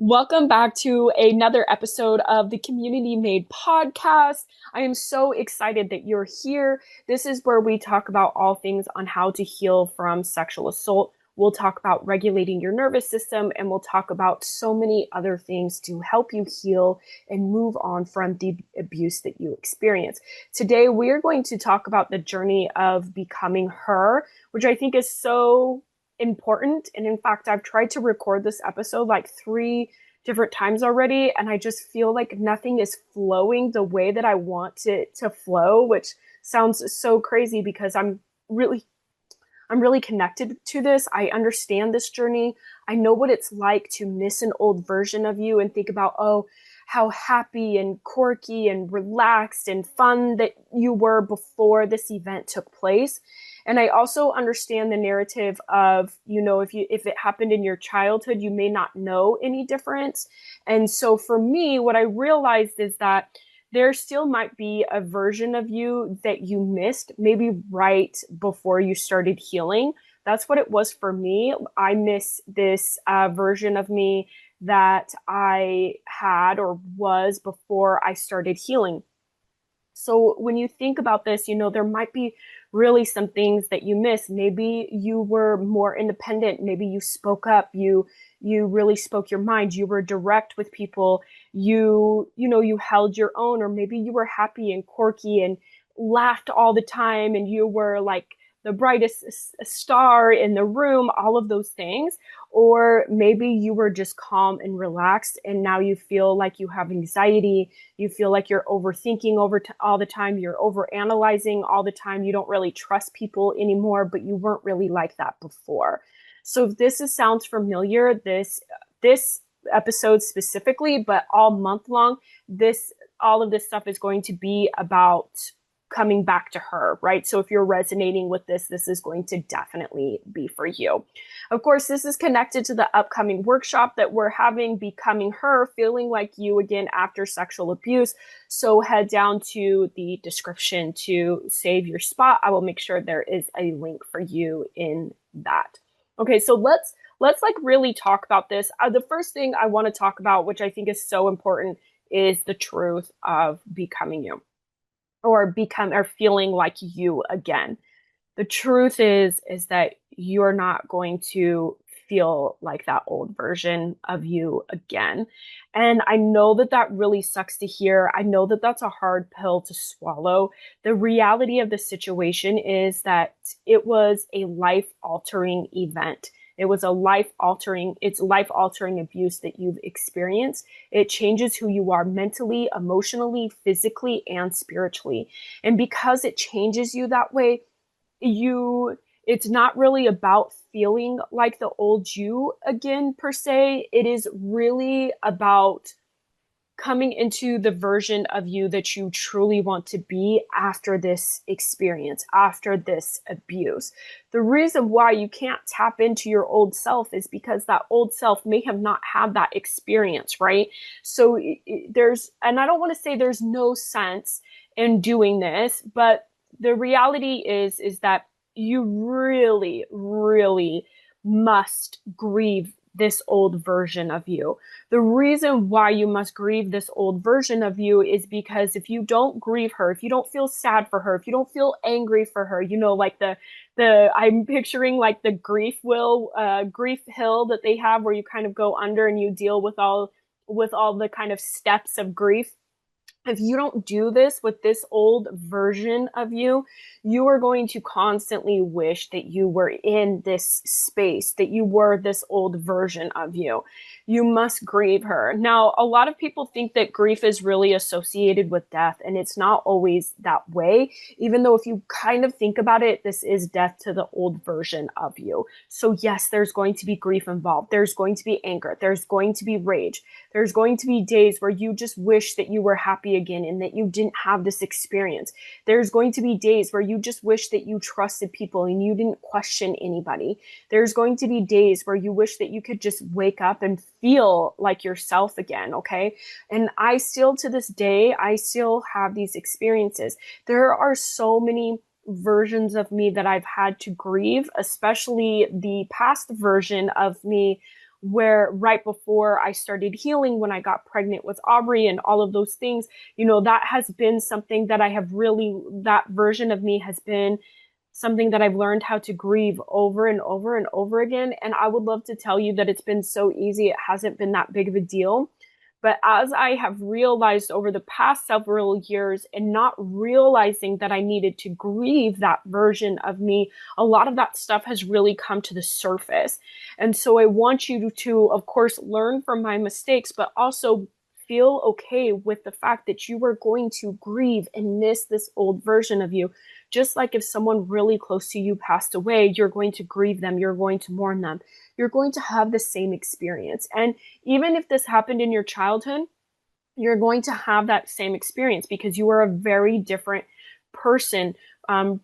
Welcome back to another episode of the Community Made podcast. I am so excited that you're here. This is where we talk about all things on how to heal from sexual assault. We'll talk about regulating your nervous system, and we'll talk about so many other things to help you heal and move on from the abuse that you experience. Today, we are going to talk about the journey of becoming her, which I think is so important. And in fact, I've tried to record this episode like 3 different times already, and I just feel like nothing is flowing the way that I want it to flow, which sounds so crazy because I'm really connected to this. I understand this journey. I know what it's like to miss an old version of you and think about, oh, how happy and quirky and relaxed and fun that you were before this event took place. And I also understand the narrative of, if it happened in your childhood, you may not know any difference. And so for me, what I realized is that there still might be a version of you that you missed, maybe right before you started healing. That's what it was for me. I miss this version of me that I had or was before I started healing. So when you think about this, there might be really some things that you miss. Maybe you were more independent. Maybe you spoke up. You really spoke your mind. You were direct with people. You held your own, or maybe you were happy and quirky and laughed all the time, and you were like the brightest star in the room, all of those things. Or maybe you were just calm and relaxed, and now you feel like you have anxiety. You feel like you're overthinking all the time. You're overanalyzing all the time. You don't really trust people anymore, but you weren't really like that before. So if sounds familiar, this episode specifically, but all month long, all of this stuff is going to be about coming back to her, right? So if you're resonating with this is going to definitely be for you. Of course, this is connected to the upcoming workshop that we're having, Becoming Her, Feeling Like You Again After Sexual Abuse. So head down to the description to save your spot. I will make sure there is a link for you in that. Okay, so let's like really talk about this. The first thing I want to talk about, which I think is so important, is the truth of becoming you, or feeling like you again. The truth is that you're not going to feel like that old version of you again. And I know that really sucks to hear. I know that that's a hard pill to swallow. The reality of the situation is that it was a life-altering event. It's life-altering abuse that you've experienced. It changes who you are mentally, emotionally, physically, and spiritually. And because it changes you that way, it's not really about feeling like the old you again, per se. It is really about coming into the version of you that you truly want to be after this experience, after this abuse. The reason why you can't tap into your old self is because that old self may have not had that experience, right? So and I don't want to say there's no sense in doing this, but the reality is that you really, really must grieve this old version of you. The reason why you must grieve this old version of you is because if you don't grieve her, if you don't feel sad for her, if you don't feel angry for her, like I'm picturing like the grief hill that they have, where you kind of go under and you deal with all the kind of steps of grief. If you don't do this with this old version of you, you are going to constantly wish that you were in this space, that you were this old version of you. You must grieve her. Now, a lot of people think that grief is really associated with death, and it's not always that way. Even though if you kind of think about it, this is death to the old version of you. So yes, there's going to be grief involved. There's going to be anger. There's going to be rage. There's going to be days where you just wish that you were happy again and that you didn't have this experience. There's going to be days where you just wish that you trusted people and you didn't question anybody. There's going to be days where you wish that you could just wake up and feel like yourself again, okay? And I still, to this day, I still have these experiences. There are so many versions of me that I've had to grieve, especially the past version of me where right before I started healing, when I got pregnant with Aubrey and all of those things, that has been something that I have really, that version of me has been something that I've learned how to grieve over and over and over again. And I would love to tell you that it's been so easy. It hasn't been that big of a deal. But as I have realized over the past several years and not realizing that I needed to grieve that version of me, a lot of that stuff has really come to the surface. And so I want you to, of course, learn from my mistakes, but also feel okay with the fact that you are going to grieve and miss this old version of you. Just like if someone really close to you passed away, you're going to grieve them, you're going to mourn them, you're going to have the same experience. And even if this happened in your childhood, you're going to have that same experience because you are a very different person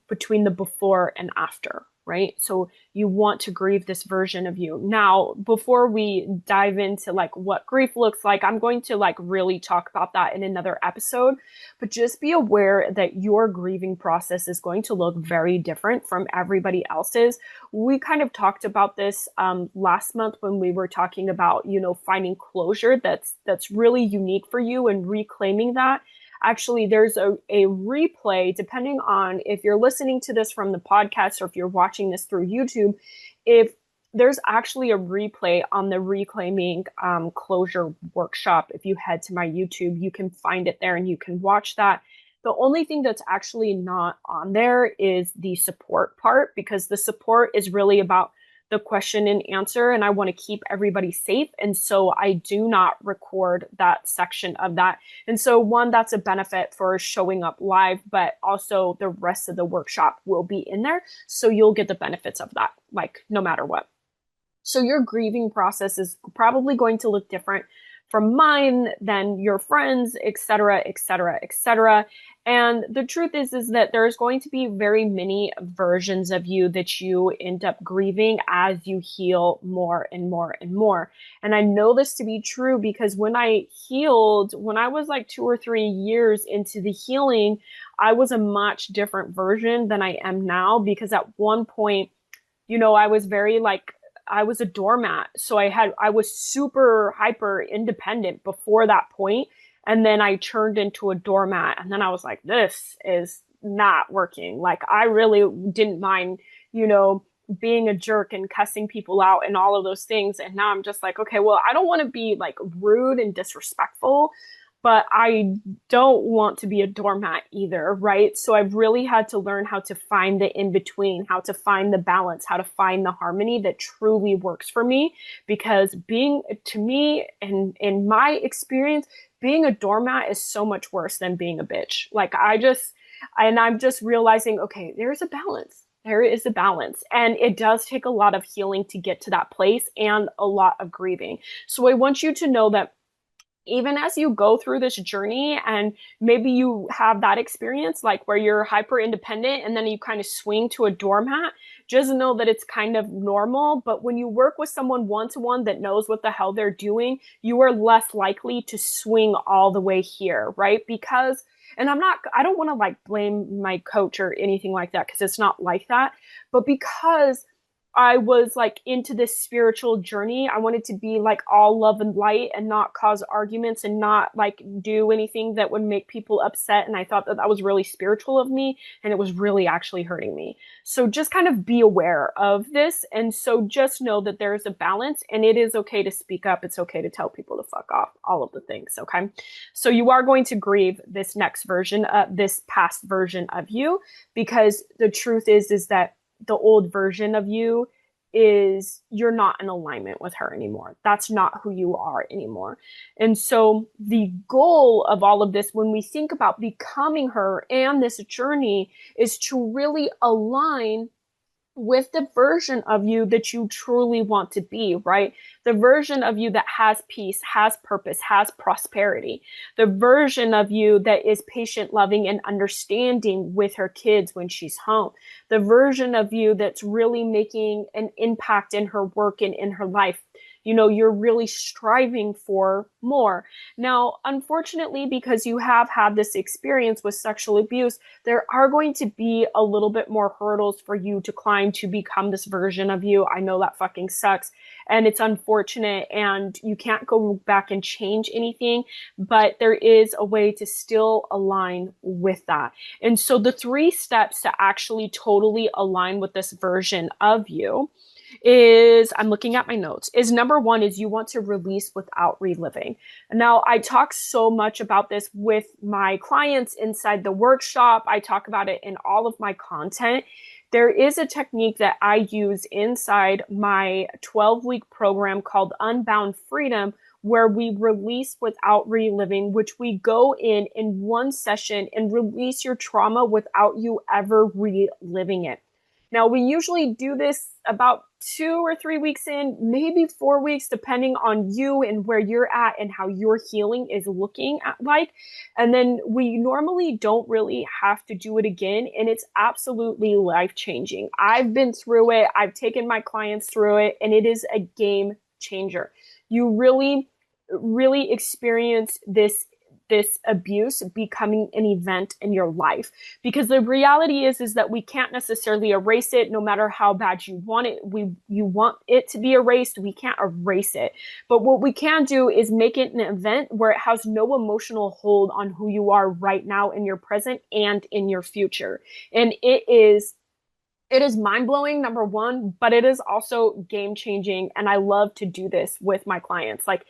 between the before and after, right? So you want to grieve this version of you. Now, before we dive into like what grief looks like, I'm going to like really talk about that in another episode, but just be aware that your grieving process is going to look very different from everybody else's. We kind of talked about this last month when we were talking about, finding closure that's really unique for you and reclaiming that. Actually, there's a replay, depending on if you're listening to this from the podcast or if you're watching this through YouTube, if there's actually a replay on the Reclaiming Closure workshop. If you head to my YouTube, you can find it there and you can watch that. The only thing that's actually not on there is the support part, because the support is really about the question and answer, and I want to keep everybody safe. And so I do not record that section of that. And so one, that's a benefit for showing up live, but also the rest of the workshop will be in there. So you'll get the benefits of that, like no matter what. So your grieving process is probably going to look different from mine than your friends, etc., etc., etc. And the truth is that there's going to be very many versions of you that you end up grieving as you heal more and more and more. And I know this to be true because when I healed, when I was like 2 or 3 years into the healing, I was a much different version than I am now, because at one point, I was very like, I was a doormat. So I was super hyper independent before that point. And then I turned into a doormat. And then I was like, this is not working. Like, I really didn't mind, being a jerk and cussing people out and all of those things. And now I'm just like, okay, well, I don't want to be like rude and disrespectful, but I don't want to be a doormat either, right? So I've really had to learn how to find the in-between, how to find the balance, how to find the harmony that truly works for me. Because to me, and in my experience, being a doormat is so much worse than being a bitch. Like I'm just realizing, okay, there's a balance. There is a balance. And it does take a lot of healing to get to that place and a lot of grieving. So I want you to know that even as you go through this journey, and maybe you have that experience, like where you're hyper independent and then you kind of swing to a doormat, just know that it's kind of normal. But when you work with someone one-to-one that knows what the hell they're doing, you are less likely to swing all the way here, right? Because, and I don't want to like blame my coach or anything like that, because it's not like that, but because I was like into this spiritual journey, I wanted to be like all love and light and not cause arguments and not like do anything that would make people upset. And I thought that was really spiritual of me, and it was really actually hurting me. So just kind of be aware of this. And so just know that there is a balance, and it is okay to speak up. It's okay to tell people to fuck off, all of the things. Okay. So you are going to grieve this next version, this past version of you, because the truth is that the old version of you you're not in alignment with her anymore. That's not who you are anymore. And so the goal of all of this, when we think about becoming her and this journey, is to really align with the version of you that you truly want to be, right? The version of you that has peace, has purpose, has prosperity. The version of you that is patient, loving, and understanding with her kids when she's home. The version of you that's really making an impact in her work and in her life. you're really striving for more. Now, unfortunately, because you have had this experience with sexual abuse, there are going to be a little bit more hurdles for you to climb to become this version of you. I know that fucking sucks and it's unfortunate and you can't go back and change anything, but there is a way to still align with that. And so the 3 steps to actually totally align with this version of you is, I'm looking at my notes, is number 1 is you want to release without reliving. Now, I talk so much about this with my clients inside the workshop. I talk about it in all of my content. There is a technique that I use inside my 12-week program called Unbound Freedom, where we release without reliving, which we go in one session and release your trauma without you ever reliving it. Now, we usually do this about 2 or 3 weeks in, maybe 4 weeks, depending on you and where you're at and how your healing is looking at like. And then we normally don't really have to do it again. And it's absolutely life-changing. I've been through it. I've taken my clients through it, and it is a game changer. You really, really experience this abuse becoming an event in your life, because the reality is that we can't necessarily erase it. No matter how bad you want it, you want it to be erased, we can't erase it. But what we can do is make it an event where it has no emotional hold on who you are right now in your present and in your future. And it is mind-blowing, number 1, but it is also game-changing. And I love to do this with my clients. Like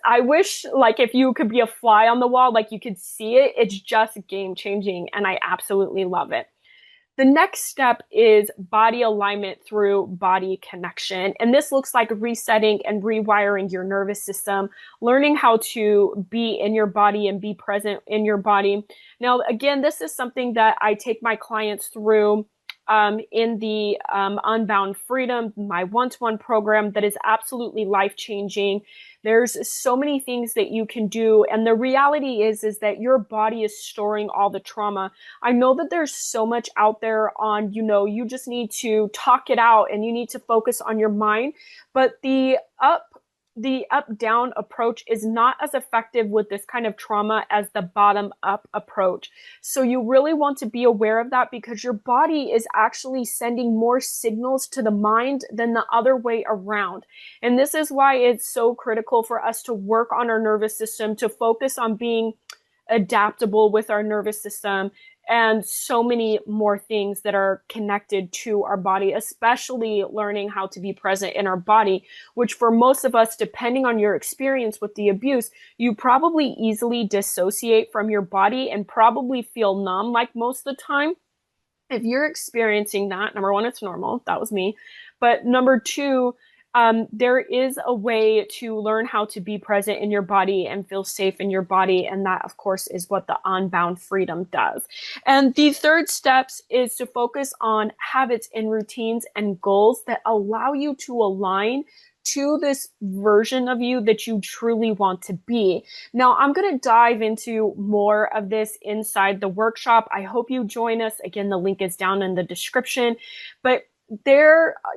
I wish, like, if you could be a fly on the wall, like you could see it. It's just game-changing, and I absolutely love it. The next step is body alignment through body connection. And this looks like resetting and rewiring your nervous system, learning how to be in your body and be present in your body. Now, again, this is something that I take my clients through in the Unbound Freedom, my one-to-one program that is absolutely life-changing. There's so many things that you can do. And the reality is that your body is storing all the trauma. I know that there's so much out there on, you just need to talk it out and you need to focus on your mind. But the up-down approach is not as effective with this kind of trauma as the bottom-up approach. So you really want to be aware of that, because your body is actually sending more signals to the mind than the other way around. And this is why it's so critical for us to work on our nervous system, to focus on being adaptable with our nervous system, and so many more things that are connected to our body, especially learning how to be present in our body, which for most of us, depending on your experience with the abuse, you probably easily dissociate from your body and probably feel numb like most of the time. If you're experiencing that, number 1, it's normal. That was me. But number 2, there is a way to learn how to be present in your body and feel safe in your body. And that, of course, is what the Unbound Freedom does. And the 3rd steps is to focus on habits and routines and goals that allow you to align to this version of you that you truly want to be. Now, I'm going to dive into more of this inside the workshop. I hope you join us. Again, the link is down in the description. But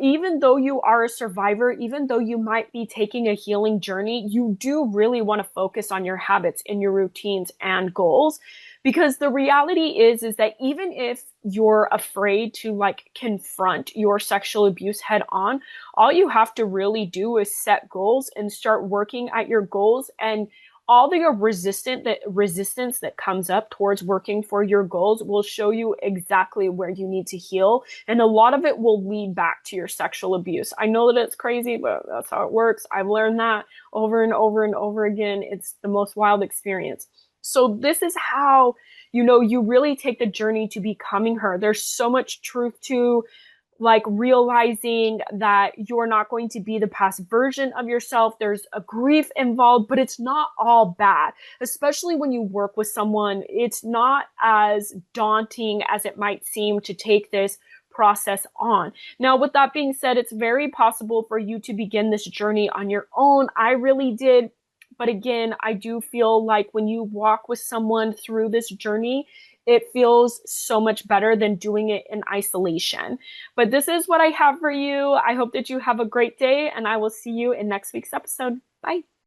even though you are a survivor, even though you might be taking a healing journey, you do really want to focus on your habits and your routines and goals. Because the reality is that even if you're afraid to confront your sexual abuse head on, all you have to really do is set goals and start working at your goals, and all the resistance that comes up towards working for your goals will show you exactly where you need to heal. And a lot of it will lead back to your sexual abuse. I know that it's crazy, but that's how it works. I've learned that over and over and over again. It's the most wild experience. So this is how, you really take the journey to becoming her. There's so much truth to realizing that you're not going to be the past version of yourself. There's a grief involved, but it's not all bad. Especially when you work with someone, it's not as daunting as it might seem to take this process on. Now, with that being said, it's very possible for you to begin this journey on your own. I really did. But again, I do feel like when you walk with someone through this journey, it feels so much better than doing it in isolation. But this is what I have for you. I hope that you have a great day, and I will see you in next week's episode. Bye.